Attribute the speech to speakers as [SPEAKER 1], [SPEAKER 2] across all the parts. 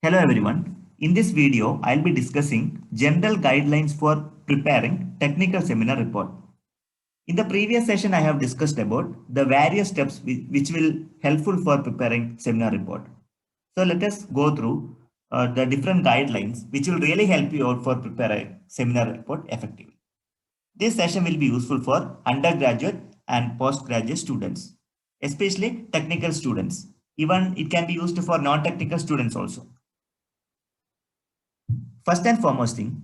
[SPEAKER 1] Hello everyone. In this video, I'll be discussing general guidelines for preparing technical seminar report. In the previous session, I have discussed about the various steps which will helpful for preparing seminar report. So let us go through the different guidelines which will really help you out for preparing seminar report effectively. This session will be useful for undergraduate and postgraduate students, especially technical students. Even it can be used for non-technical students also. First and foremost thing,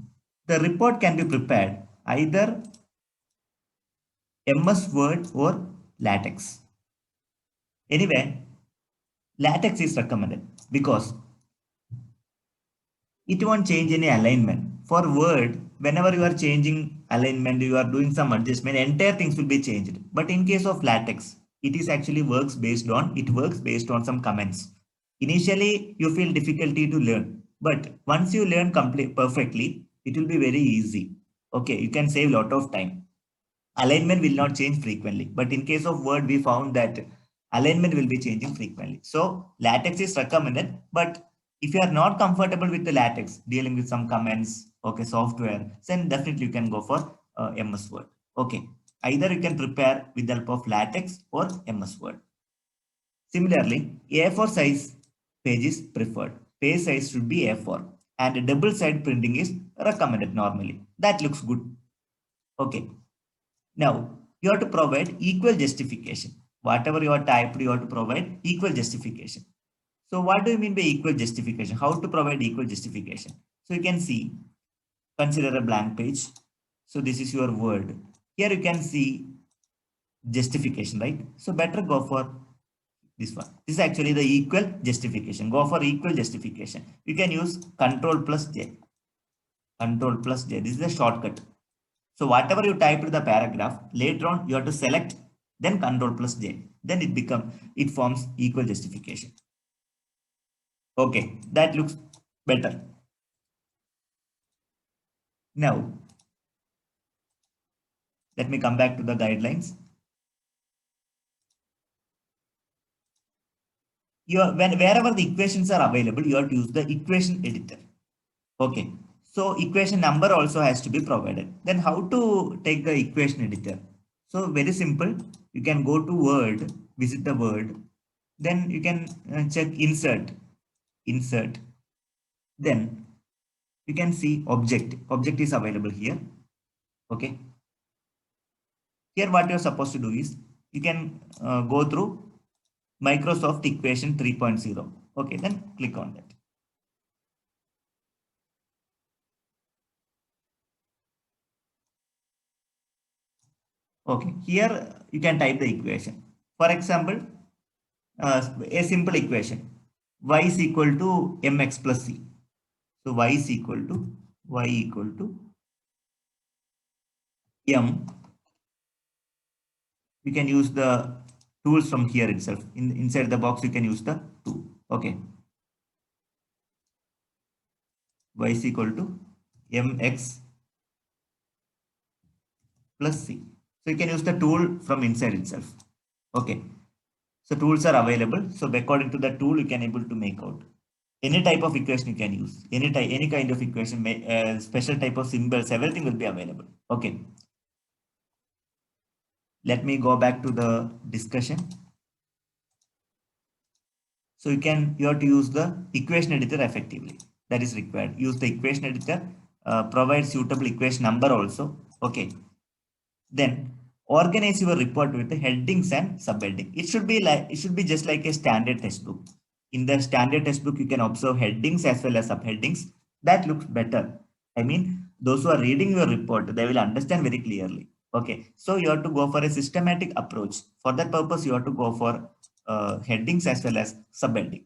[SPEAKER 1] the report can be prepared either MS Word or LaTeX. Anyway, LaTeX is recommended because it won't change any alignment. For Word, whenever you are changing alignment, you are doing some adjustment, entire things will be changed. But in case of LaTeX, it works based on some comments. Initially, you feel difficulty to learn, but once you learn perfectly, it will be very easy. Okay, you can save a lot of time. Alignment will not change frequently, but in case of Word, we found that alignment will be changing frequently. So LaTeX is recommended, but if you are not comfortable with the LaTeX, dealing with some comments, okay, software, then definitely you can go for MS Word. Okay, either you can prepare with the help of LaTeX or MS Word. Similarly, A4 size page is preferred. Page size should be A4 and double side printing is recommended normally. That looks good. Okay. Now, you have to provide equal justification. Whatever you are typed, you have to provide equal justification. So what do you mean by equal justification? How to provide equal justification? So you can see, consider a blank page. So this is your word. Here you can see justification, right? So better go for this one. This is actually the equal justification. Go for equal justification. You can use Control plus J. Control plus J. This is a shortcut. So whatever you type in the paragraph, later on you have to select, then Control plus J. Then it forms equal justification. Okay, that looks better. Now, let me come back to the guidelines. Wherever the equations are available, you have to use the equation editor. Okay, so equation number also has to be provided. Then how to take the equation editor? So very simple. You can go to Word, visit the Word. Then you can check insert. Then you can see object is available here. Okay, here what you're supposed to do is you can go through Microsoft equation 3.0. Okay, then click on that. Okay, here you can type the equation. For example, a simple equation, y is equal to mx plus c. So y is equal to m. You can use the tools from here itself. Inside the box, you can use the tool. Okay. Y is equal to mx plus c. So you can use the tool from inside itself. Okay. So tools are available. So according to the tool, you can able to make out any type of equation you can use. Any kind of equation, special type of symbols, everything will be available. Okay. Let me go back to the discussion. So you have to use the equation editor effectively. That is required. Use the equation editor, provide suitable equation number also. Okay. Then organize your report with the headings and subheading. It should be just like a standard textbook. In the standard textbook, you can observe headings as well as subheadings. That looks better. I mean, those who are reading your report, they will understand very clearly. Okay, so you have to go for a systematic approach. For that purpose, you have to go for headings as well as subheading.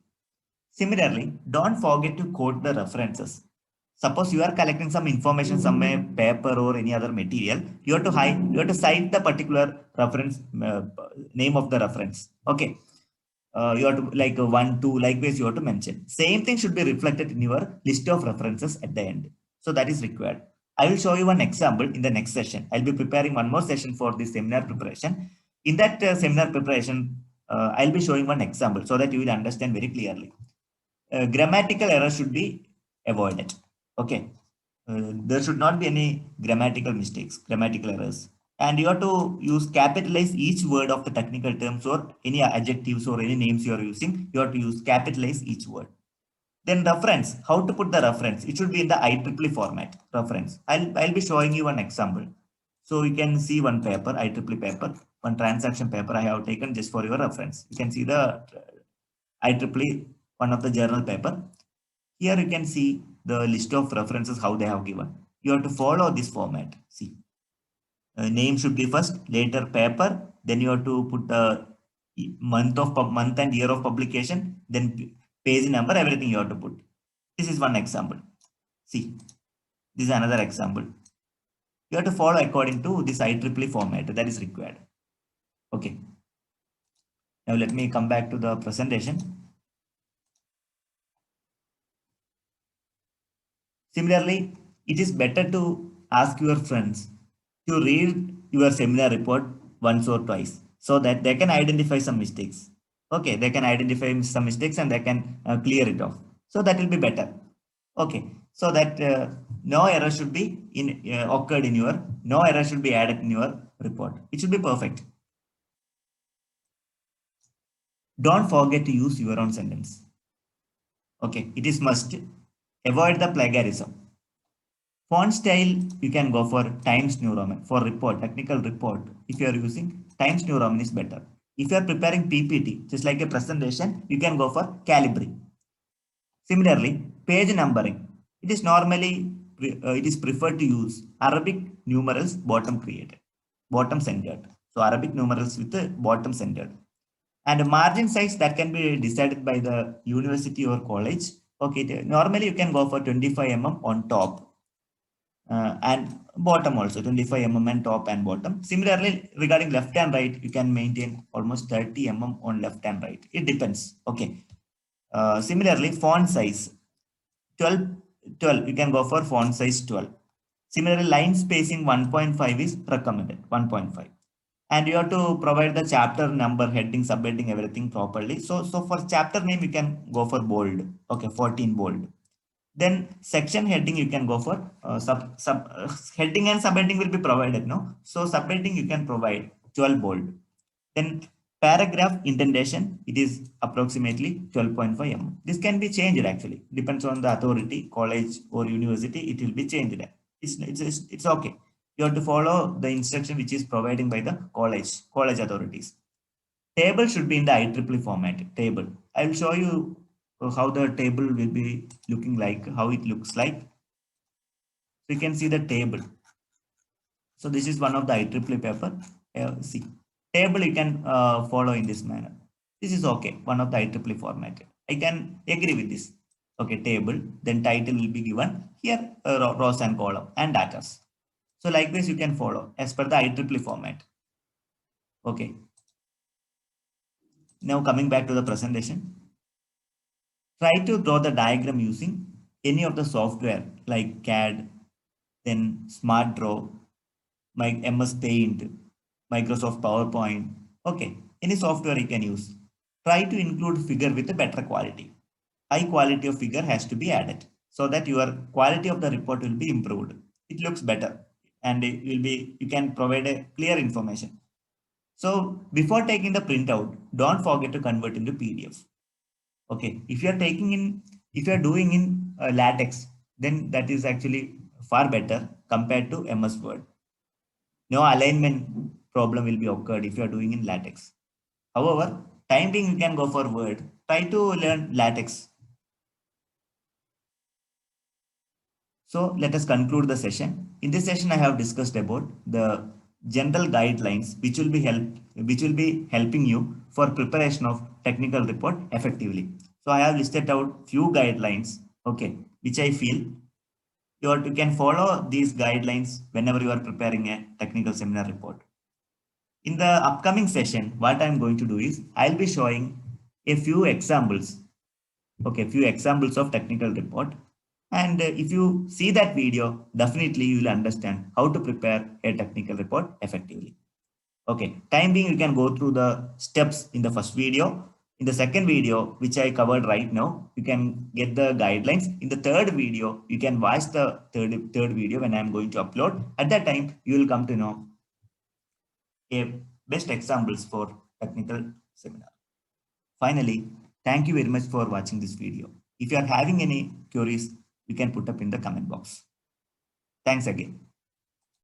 [SPEAKER 1] Similarly, don't forget to quote the references. Suppose you are collecting some information, some paper or any other material, you have to cite the particular reference, name of the reference. Okay. You have to like one, two, likewise you have to mention. Same thing should be reflected in your list of references at the end. So that is required. I will show you one example in the next session. I'll be preparing one more session for this seminar preparation. In that seminar preparation, I'll be showing one example so that you will understand very clearly. grammatical error should be avoided. Okay. There should not be any grammatical mistakes, grammatical errors. And you have to use capitalize each word of the technical terms or any adjectives or any names you are using. You have to use capitalize each word. Then reference, how to put the reference? It should be in the IEEE format, reference. I'll be showing you one example. So you can see one paper, IEEE paper, one transaction paper I have taken just for your reference. You can see the IEEE, one of the journal paper. Here you can see the list of references, how they have given. You have to follow this format. See, name should be first, later paper, then you have to put the month and year of publication, then page number, everything you have to put. This is one example. See, this is another example. You have to follow according to this IEEE format that is required. Okay. Now let me come back to the presentation. Similarly, it is better to ask your friends to read your seminar report once or twice so that they can identify some mistakes. Okay, they can identify some mistakes and they can clear it off. So that will be better. Okay, so that no error should be occurred in your, no error should be added in your report. It should be perfect. Don't forget to use your own sentence. Okay, it is must. Avoid the plagiarism. Font style, you can go for Times New Roman. For report, technical report, if you are using Times New Roman is better. If you are preparing PPT, just like a presentation, you can go for Calibri. Similarly, page numbering. It is normally, it is preferred to use Arabic numerals bottom centered. So Arabic numerals with the bottom centered. And margin size that can be decided by the university or college. Okay, normally you can go for 25 mm on top and bottom also 25 mm and top and bottom. Similarly, regarding left and right, you can maintain almost 30 mm on left and right. It depends. Okay. Similarly, font size 12, 12. You can go for font size 12. Similarly, line spacing 1.5 is recommended. 1.5. And you have to provide the chapter number, heading, subheading, everything properly. So for chapter name, you can go for bold. Okay, 14 bold. Then section heading, you can go for heading and subheading will be provided. No, so subheading you can provide 12 bold. Then paragraph indentation, it is approximately 12.5 mm. This can be changed actually, depends on the authority, college or university. It will be changed. It's okay. You have to follow the instruction which is providing by the college authorities. Table should be in the IEEE format. Table. I will show you how the table will be looking like, how it looks like. So you can see the table. So this is one of the IEEE paper. See, table you can follow in this manner. This is okay, one of the IEEE format. I can agree with this. Okay, table, then title will be given here, rows and column and data. So like this you can follow as per the IEEE format. Okay. Now coming back to the presentation. Try to draw the diagram using any of the software like CAD, then Smart Draw, MS Paint, Microsoft PowerPoint. Okay, any software you can use. Try to include figure with a better quality. High quality of figure has to be added so that your quality of the report will be improved. It looks better and it will be, you can provide a clear information. So before taking the printout, don't forget to convert into PDF. Okay, if you are doing in latex, then that is actually far better compared to MS Word. No alignment problem will be occurred if you are doing in latex. However, time being you can go for Word. Try to learn latex. So let us conclude the session. In this session, I have discussed about the general guidelines which will be helping you for preparation of technical report effectively. So I have listed out few guidelines, okay, which I feel you can follow these guidelines whenever you are preparing a technical seminar report. In the upcoming session, what I'm going to do is I'll be showing a few examples, okay, few examples of technical report. And if you see that video, definitely you will understand how to prepare a technical report effectively. Okay, time being, you can go through the steps in the first video. In the second video, which I covered right now, you can get the guidelines. In the third video, you can watch the third video when I'm going to upload. At that time, you will come to know a best examples for technical seminar. Finally, thank you very much for watching this video. If you are having any queries, you can put up in the comment box. Thanks again.